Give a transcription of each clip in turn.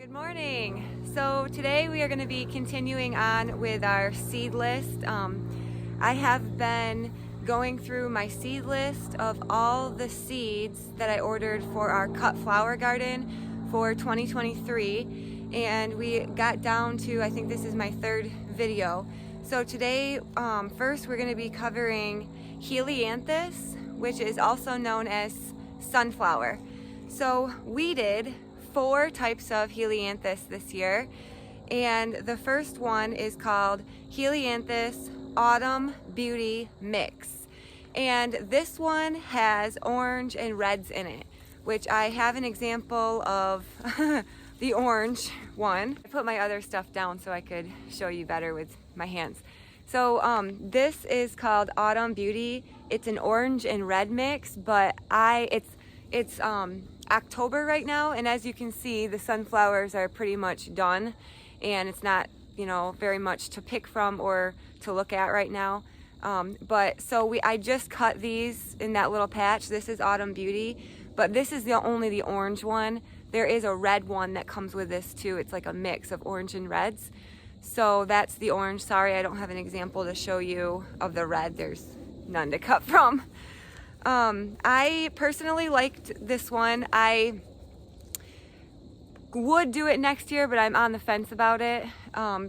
Good morning. So today we are going to be continuing on with our seed list. I have been going through my seed list of all the seeds that I ordered for our cut flower garden for 2023, and we got down to, I think this is my third video. So today, first we're going to be covering helianthus, which is also known as sunflower. So we did 4 types of helianthus this year, and the first one is called Helianthus Autumn Beauty Mix, and this one has orange and reds in it, which I have an example of the orange one. I put my other stuff down so I could show you better with my hands. So this is called Autumn Beauty. It's an orange and red mix, but it's October right now, and as you can see, the sunflowers are pretty much done, and it's not, very much to pick from or to look at right now. I just cut these in that little patch. This is Autumn Beauty, but this is only the orange one. There is a red one that comes with this too. It's like a mix of orange and reds. So that's the orange. Sorry, I don't have an example to show you of the red. There's none to cut from. I personally liked this one. I would do it next year, but I'm on the fence about it,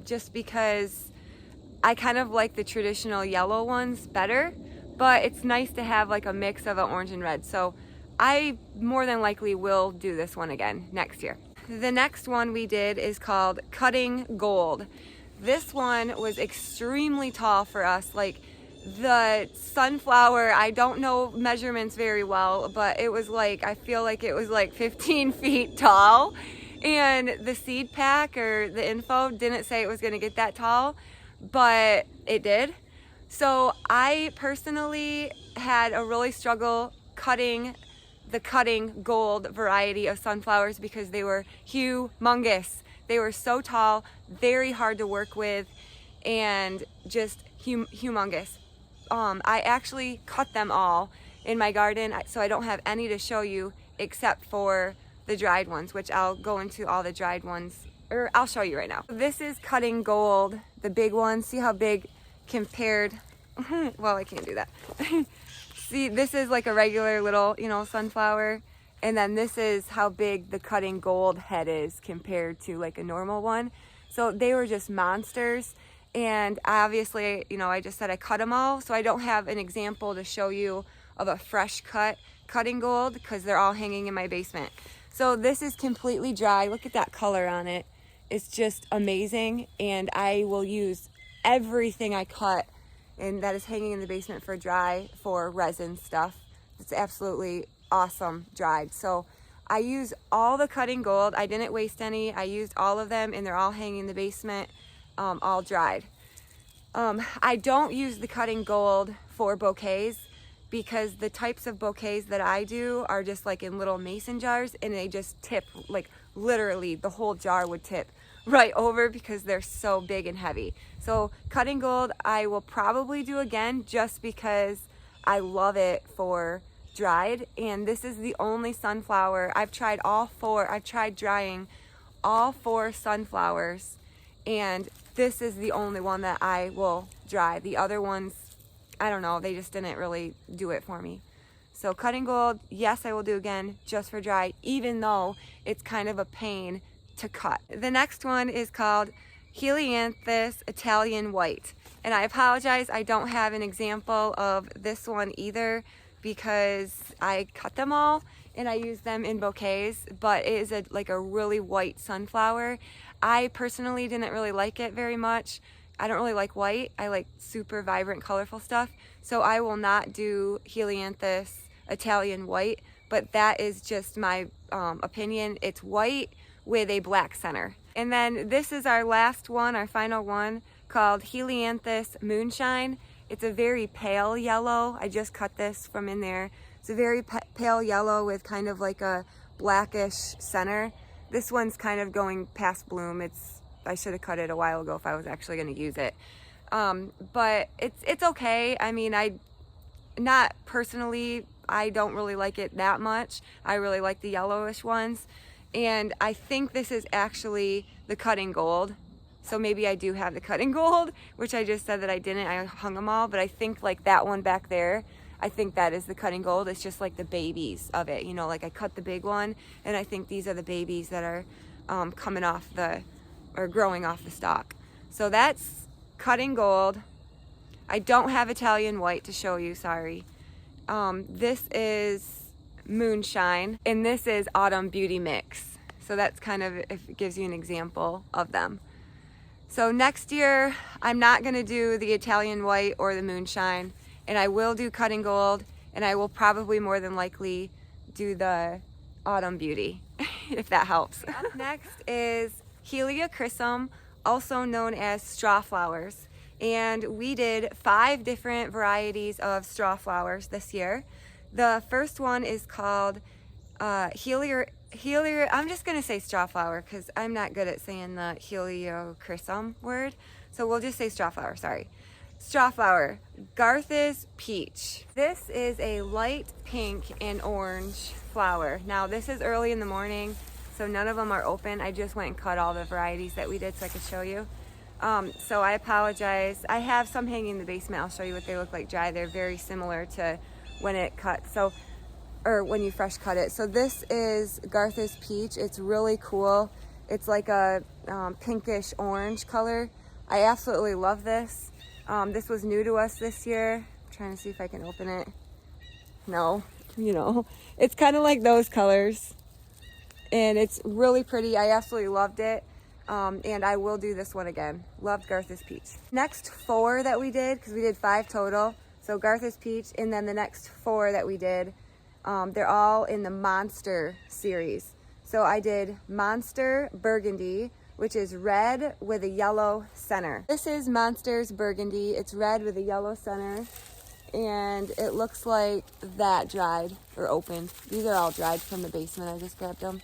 just because I kind of like the traditional yellow ones better, but it's nice to have like a mix of an orange and red. So I more than likely will do this one again next year. The next one we did is called Cutting Gold. This one was extremely tall for us. Like, the sunflower, I don't know measurements very well, but it was like, I feel like it was like 15 feet tall, and the seed pack or the info didn't say it was going to get that tall, but it did. So I personally had a really struggle cutting the Cutting Gold variety of sunflowers because they were humongous. They were so tall, very hard to work with, and just humongous. I actually cut them all in my garden, so I don't have any to show you except for the dried ones, which I'll go into all the dried ones, or I'll show you right now. This is Cutting Gold, the big one. See how big compared, well, I can't do that. See, this is like a regular little, sunflower, and then this is how big the Cutting Gold head is compared to like a normal one. So they were just monsters. And obviously, I just said I cut them all, so I don't have an example to show you of a fresh cut Cutting Gold because they're all hanging in my basement. So this is completely dry. Look at that color on it. It's just amazing, and I will use everything I cut and that is hanging in the basement for dry for resin stuff. It's absolutely awesome dried. So I use all the Cutting Gold. I didn't waste any. I used all of them, and they're all hanging in the basement. All dried. I don't use the Cutting Gold for bouquets because the types of bouquets that I do are just like in little mason jars, and they just tip, like literally the whole jar would tip right over because they're so big and heavy. So Cutting Gold I will probably do again just because I love it for dried, and this is the only sunflower. I've tried all 4. I've tried drying all 4 sunflowers, and this is the only one that I will dry. The other ones, I don't know, they just didn't really do it for me. So Cutting Gold, yes, I will do again just for dry, even though it's kind of a pain to cut. The next one is called Helianthus Italian White. And I apologize, I don't have an example of this one either because I cut them all and I use them in bouquets, but it is like a really white sunflower. I personally didn't really like it very much. I don't really like white. I like super vibrant, colorful stuff. So I will not do Helianthus Italian White, but that is just my opinion. It's white with a black center. And then this is our last one, our final one, called Helianthus Moonshine. It's a very pale yellow. I just cut this from in there. It's a very pale yellow with kind of like a blackish center. This one's kind of going past bloom. I should have cut it a while ago if I was actually going to use it. But it's okay. I mean, not personally, I don't really like it that much. I really like the yellowish ones. And I think this is actually the cutting gold. So maybe I do have the cutting gold, which I just said that I didn't. I hung them all, but I think like that one back there, I think that is the cutting gold. It's just like the babies of it, you know, like I cut the big one, and I think these are the babies that are coming off or growing off the stalk. So that's cutting gold. I don't have Italian white to show you, sorry. This is moonshine, and this is autumn beauty mix. So that's kind of, if it gives you an example of them. So next year, I'm not gonna do the Italian white or the moonshine, and I will do cutting gold, and I will probably more than likely do the autumn beauty, if that helps. Up next is helichrysum, also known as strawflowers. And we did 5 different varieties of strawflowers this year. The first one is called I'm just gonna say strawflower because I'm not good at saying the helichrysum word. So we'll just say strawflower, sorry. Strawflower, Garth's peach. This is a light pink and orange flower. Now this is early in the morning, so none of them are open. I just went and cut all the varieties that we did so I could show you. So I apologize. I have some hanging in the basement. I'll show you what they look like dry. They're very similar to when it cuts, or when you fresh cut it. So this is Garth's peach. It's really cool. It's like a pinkish orange color. I absolutely love this. This was new to us this year. I'm trying to see if I can open it. No, you know, it's kind of like those colors, and it's really pretty. I absolutely loved it. And I will do this one again. Loved Garth's peach. Next 4 that we did, because we did 5 total. So Garth's peach, and then the next 4 that we did, they're all in the Monster series. So I did Monster Burgundy, which is red with a yellow center. This is Monster's Burgundy. It's red with a yellow center, and it looks like that dried or opened. These are all dried from the basement. I just grabbed them.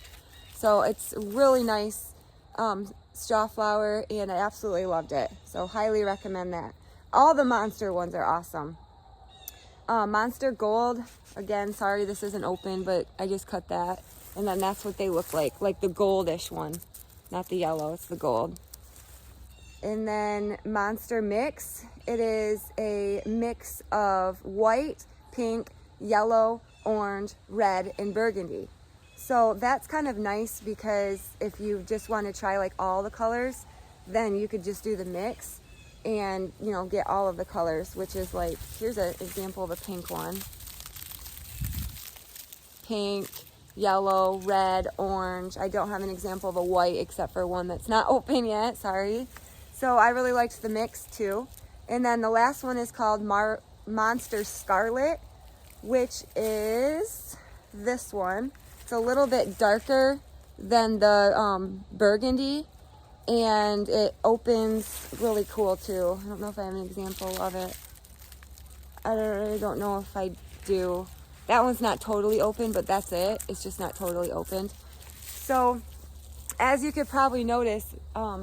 So it's really nice strawflower, and I absolutely loved it. So highly recommend that. All the Monster ones are awesome. Monster Gold, again, sorry this isn't open, but I just cut that. And then that's what they look like the goldish one. Not the yellow, it's the gold. And then Monster Mix. It is a mix of white, pink, yellow, orange, red, and burgundy. So that's kind of nice because if you just want to try like all the colors, then you could just do the mix and, you know, get all of the colors, which is like, here's an example of a pink one. Pink, yellow, red, orange. I don't have an example of a white except for one that's not open yet, sorry. So I really liked the mix too. And then the last one is called Monster Scarlet, which is this one. It's a little bit darker than the burgundy, and it opens really cool too. I don't know if I have an example of it. I really don't know if I do. That one's not totally open, but that's it. It's just not totally opened. So as you could probably notice,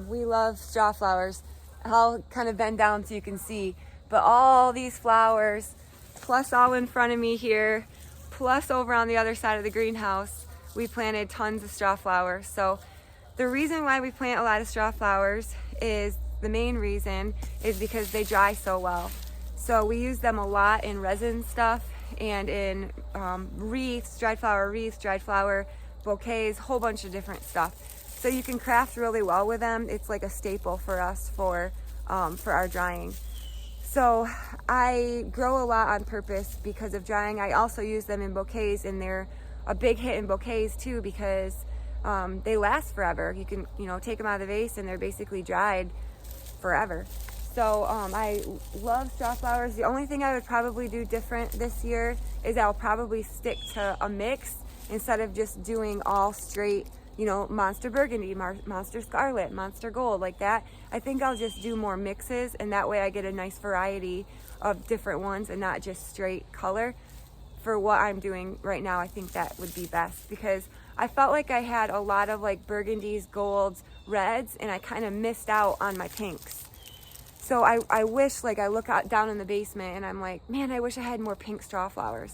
we love strawflowers. I'll kind of bend down so you can see, but all these flowers, plus all in front of me here, plus over on the other side of the greenhouse, we planted tons of strawflowers. So the reason why we plant a lot of strawflowers is, the main reason is because they dry so well. So we use them a lot in resin stuff and in wreaths, dried flower bouquets, whole bunch of different stuff. So you can craft really well with them. It's like a staple for us for our drying. So I grow a lot on purpose because of drying. I also use them in bouquets, and they're a big hit in bouquets too because they last forever. You can, you know, take them out of the vase and they're basically dried forever. So I love strawflowers. The only thing I would probably do different this year is I'll probably stick to a mix instead of just doing all straight, you know, Monster Burgundy, Monster Scarlet, Monster Gold, like that. I think I'll just do more mixes, and that way I get a nice variety of different ones and not just straight color. For what I'm doing right now, I think that would be best because I felt like I had a lot of like burgundies, golds, reds, and I kind of missed out on my pinks. So I wish, like, I look out down in the basement and I'm like, man, I wish I had more pink strawflowers.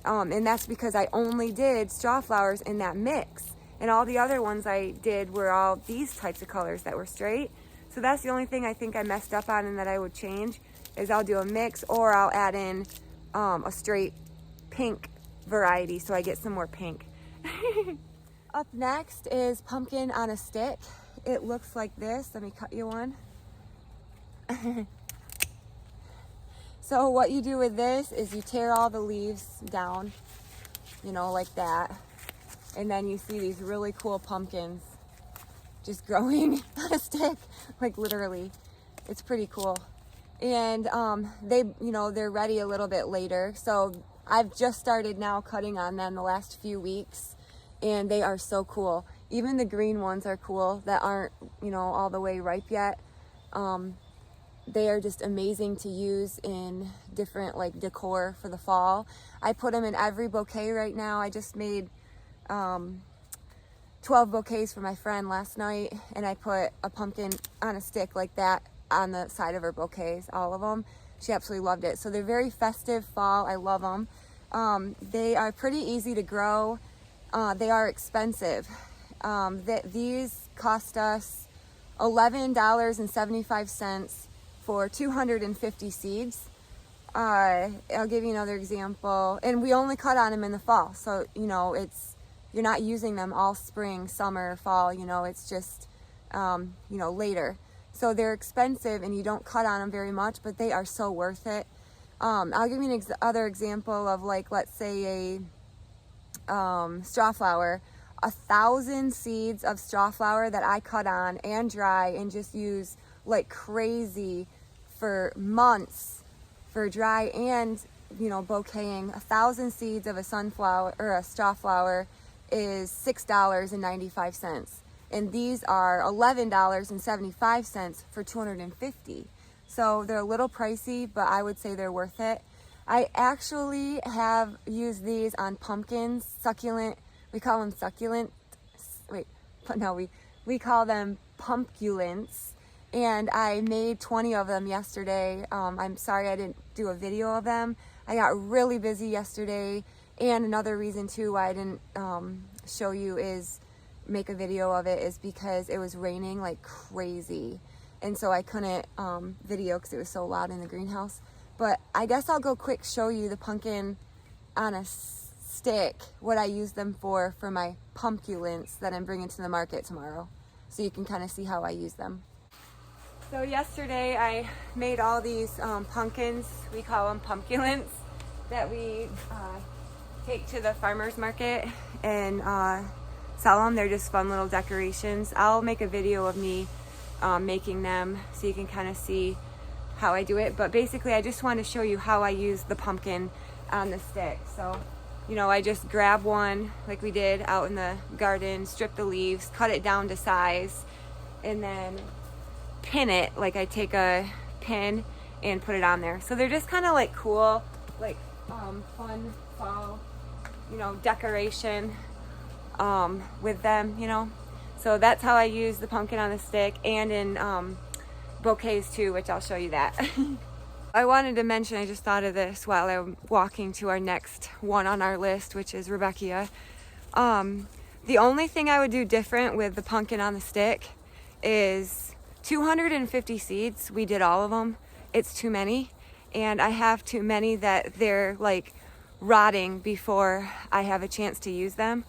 And that's because I only did strawflowers in that mix. And all the other ones I did were all these types of colors that were straight. So that's the only thing I think I messed up on and that I would change, is I'll do a mix, or I'll add in a straight pink variety so I get some more pink. Up next is pumpkin on a stick. It looks like this. Let me cut you one. So what you do with this is you tear all the leaves down, you know, like that. And then you see these really cool pumpkins just growing on a stick, like literally. It's pretty cool. And they, you know, they're ready a little bit later. So I've just started now cutting on them the last few weeks, and they are so cool. Even the green ones are cool that aren't, you know, all the way ripe yet. They are just amazing to use in different like decor for the fall. I put them in every bouquet right now. I just made 12 bouquets for my friend last night, and I put a pumpkin on a stick like that on the side of her bouquets, all of them. She absolutely loved it. So they're very festive fall. I love them. They are pretty easy to grow. They are expensive. These cost us $11.75 for 250 seeds. I'll give you another example. And we only cut on them in the fall. So, you know, you're not using them all spring, summer, fall, you know, it's just, you know, later. So they're expensive and you don't cut on them very much, but they are so worth it. I'll give you an other example of, like, let's say a Strawflower. 1,000 seeds of Strawflower that I cut on and dry and just use like crazy for months for dry and, you know, bouqueting. 1,000 seeds of a sunflower or a Strawflower is $6.95. And these are $11.75 for 250. So they're a little pricey, but I would say they're worth it. I actually have used these on pumpkins, succulent. We call them succulent. Wait, no, we call them pumpculents. And I made 20 of them yesterday. I'm sorry I didn't do a video of them. I got really busy yesterday. And another reason too why I didn't show you is make a video of it is because it was raining like crazy. And so I couldn't video because it was so loud in the greenhouse. But I guess I'll go quick show you the pumpkin on a stick, what I use them for my pumpculents that I'm bringing to the market tomorrow. So you can kind of see how I use them. So yesterday I made all these pumpkins, we call them pumpculents, that we take to the farmer's market and sell them. They're just fun little decorations. I'll make a video of me making them so you can kind of see how I do it. But basically I just want to show you how I use the pumpkin on the stick. So, you know, I just grab one like we did out in the garden, strip the leaves, cut it down to size, and then pin it. Like I take a pin and put it on there. So they're just kind of like cool, like fun fall, you know, decoration with them, you know. So that's how I use the pumpkin on the stick, and in bouquets too, which I'll show you that. I wanted to mention, I just thought of this while I'm walking to our next one on our list, which is Rudbeckia. The only thing I would do different with the pumpkin on the stick is 250 seeds. We did all of them. It's too many, and I have too many that they're like rotting before I have a chance to use them.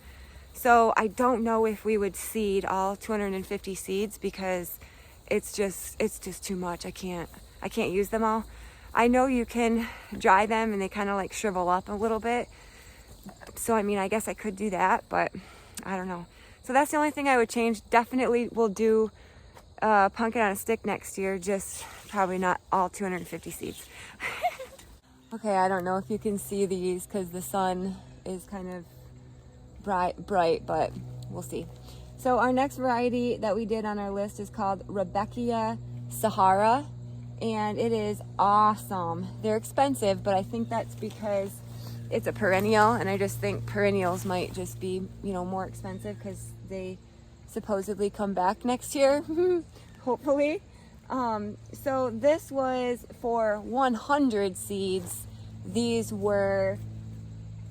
So I don't know if we would seed all 250 seeds because it's just too much. I can't use them all. I know you can dry them and they kind of like shrivel up a little bit. So I mean, I guess I could do that, but I don't know. So that's the only thing I would change. Definitely will do pumpkin on a stick next year, just probably not all 250 seeds. Okay, I don't know if you can see these because the sun is kind of bright, but we'll see. So our next variety that we did on our list is called Rudbeckia Sahara, and it is awesome. They're expensive, but I think that's because it's a perennial, and I just think perennials might just be, you know, more expensive because they supposedly come back next year, hopefully. So this was for 100 seeds. These were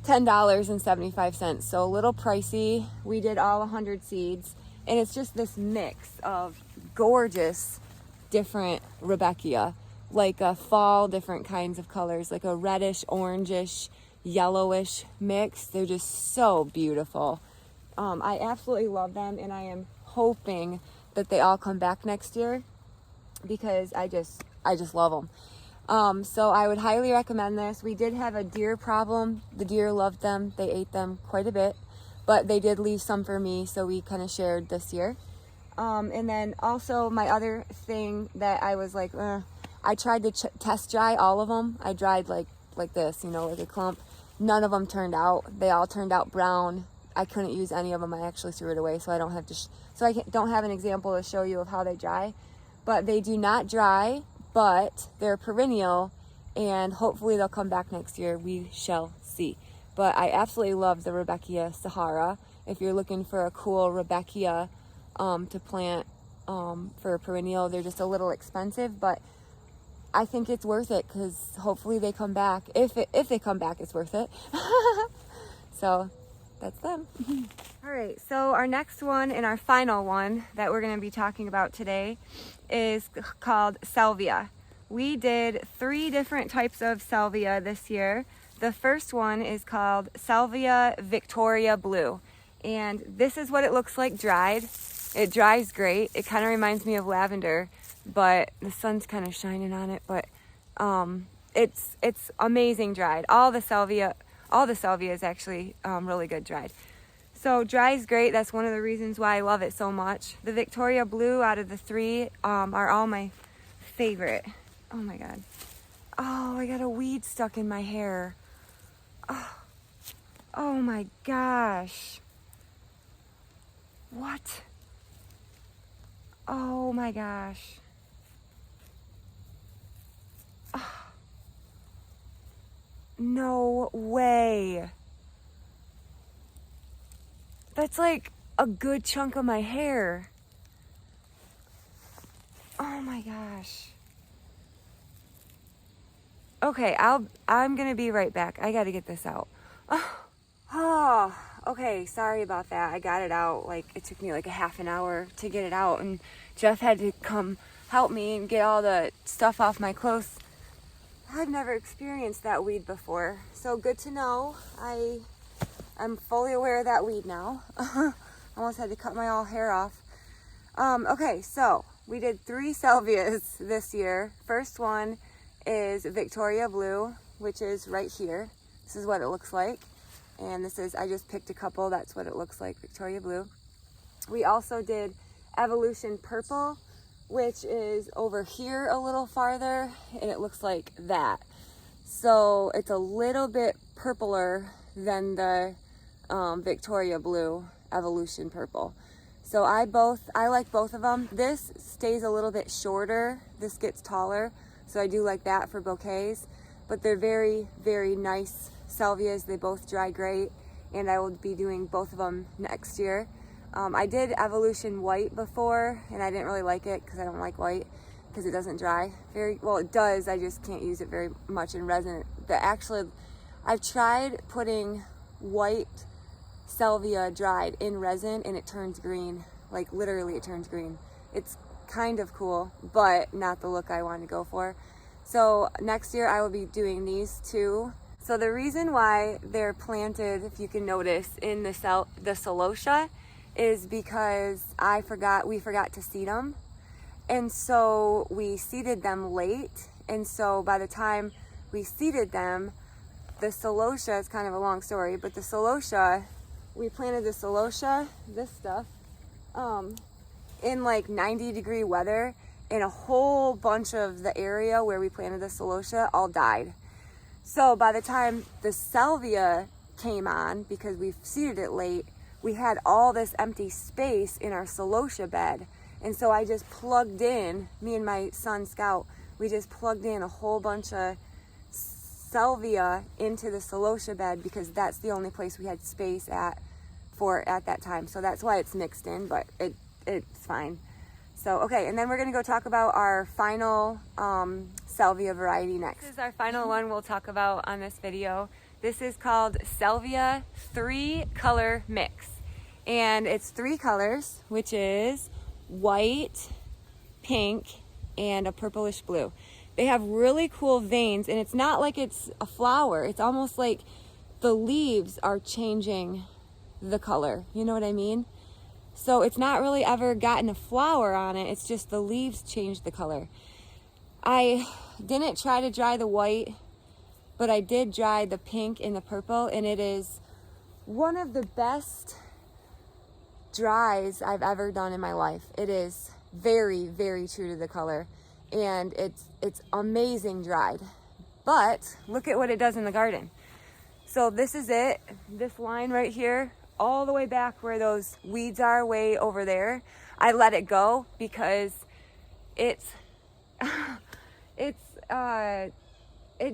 $10.75, so a little pricey. We did all 100 seeds, and it's just this mix of gorgeous different Rudbeckia, like a fall, different kinds of colors, like a reddish, orangish, yellowish mix. They're just so beautiful. I absolutely love them, and I am hoping that they all come back next year because I just love them. So I would highly recommend this. We did have a deer problem. The deer loved them. They ate them quite a bit, but they did leave some for me, so we kind of shared this year. And then also my other thing that I was like, I tried to test dry all of them. I dried like this, you know, like a clump. None of them turned out. They all turned out brown. I couldn't use any of them. I actually threw it away, so I don't have to. Don't have an example to show you of how they dry. But they do not dry, but they're perennial, and hopefully they'll come back next year. We shall see. But I absolutely love the Rudbeckia Sahara. If you're looking for a cool Rudbeckia to plant for a perennial, they're just a little expensive, but I think it's worth it because hopefully they come back. If they come back, it's worth it. So that's them. All right, so our next one and our final one that we're going to be talking about today is called Salvia. We did 3 different types of Salvia this year. The first one is called Salvia Victoria Blue, and this is what it looks like dried. It dries great. It kind of reminds me of lavender, but the sun's kind of shining on it. But it's amazing dried. All the salvia is actually really good dried. So dries great. That's one of the reasons why I love it so much. The Victoria Blue out of the 3 are all my favorite. Oh my God. Oh, I got a weed stuck in my hair. Oh my gosh. What? Oh my gosh. Oh. No way. That's like a good chunk of my hair. Oh my gosh. Okay, I'm gonna be right back. I gotta get this out. Oh, okay, sorry about that. I got it out. Like, it took me like a half an hour to get it out, and Jeff had to come help me and get all the stuff off my clothes. I've never experienced that weed before, so good to know. I'm fully aware of that weed now. Almost had to cut my all hair off. Okay, so we did 3 salvias this year. First one is Victoria Blue, which is right here. This is what it looks like. And this is, I just picked a couple. That's what it looks like, Victoria Blue. We also did Evolution Purple, which is over here a little farther, and it looks like that. So it's a little bit purpler than the Victoria Blue Evolution Purple. So I like both of them. This stays a little bit shorter. This gets taller. So I do like that for bouquets, but they're very, very nice salvias. They both dry great, and I will be doing both of them next year. I did Evolution White before, and I didn't really like it because I don't like white because it doesn't dry very well. It does, I just can't use it very much in resin. I've tried putting white salvia dried in resin, and it turns green. Like, literally it turns green. It's kind of cool, but not the look I want to go for. So next year I will be doing these 2. So the reason why they're planted, if you can notice, in the celosia is because we forgot to seed them. And so we seeded them late. And so by the time we seeded them, the celosia is kind of a long story, but the celosia, we planted the celosia, this stuff, in like 90-degree weather, and a whole bunch of the area where we planted the celosia all died. So by the time the salvia came on, because we seeded it late, we had all this empty space in our celosia bed. And so I just plugged in, me and my son Scout, we just plugged in a whole bunch of salvia into the celosia bed because that's the only place we had space at that time. So that's why it's mixed in, but it's fine. So, okay, and then we're gonna go talk about our final salvia variety next. This is our final one we'll talk about on this video. This is called Salvia 3-color mix. And it's 3 colors, which is white, pink, and a purplish blue. They have really cool veins, and it's not like it's a flower. It's almost like the leaves are changing the color. You know what I mean? So it's not really ever gotten a flower on it. It's just the leaves change the color. I didn't try to dry the white, but I did dry the pink and the purple, and it is one of the best dries I've ever done in my life. It is very, very true to the color, and it's amazing dried. But look at what it does in the garden. So this is it, this line right here, all the way back where those weeds are way over there. I let it go because it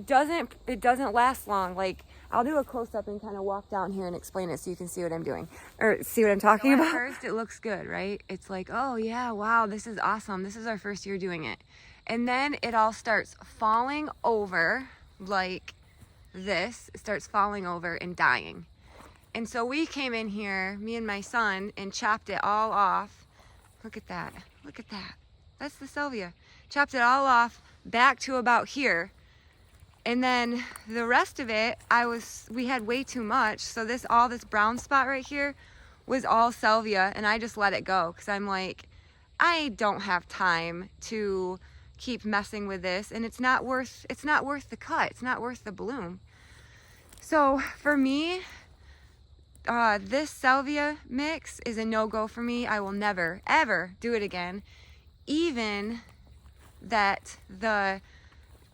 doesn't last long. Like, I'll do a close-up and kind of walk down here and explain it so you can see what I'm doing, or see what I'm talking about. At first it looks good, right? It's like, oh yeah, wow, this is awesome. This is our first year doing it. And then it all starts falling over like this. It starts falling over and dying. And so we came in here, me and my son, and chopped it all off. Look at that, look at that. That's the salvia. Chopped it all off back to about here. And then the rest of it, we had way too much. So all this brown spot right here was all salvia, and I just let it go because I'm like, I don't have time to keep messing with this, and it's not worth the cut. It's not worth the bloom. So for me, this salvia mix is a no-go for me. I will never, ever do it again. Even that the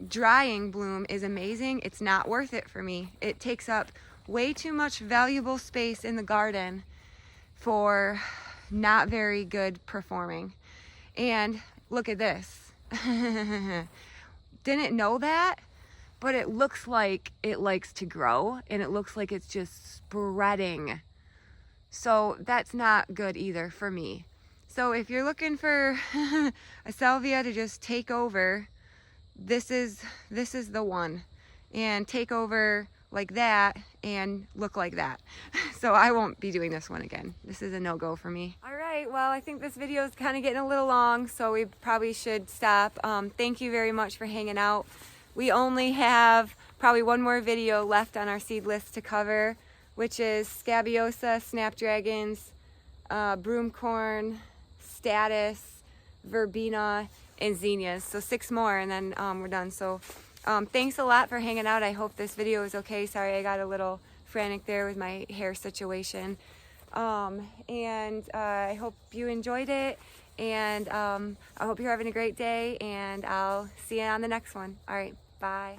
drying bloom is amazing, it's not worth it for me. It takes up way too much valuable space in the garden for not very good performing. And look at this. Didn't know that, but it looks like it likes to grow, and it looks like it's just spreading. So that's not good either for me. So if you're looking for a salvia to just take over, this is the one. And take over like that and look like that. So I won't be doing this one again. This is a no-go for me. All right, well, I think this video is kind of getting a little long, so we probably should stop. Thank you very much for hanging out. We only have probably one more video left on our seed list to cover, which is scabiosa, snapdragons, broomcorn, status, verbena, and zinnias. So 6 more, and then we're done. So thanks a lot for hanging out. I hope this video is okay. Sorry I got a little frantic there with my hair situation. And I hope you enjoyed it, and I hope you're having a great day, and I'll see you on the next one. All right, bye.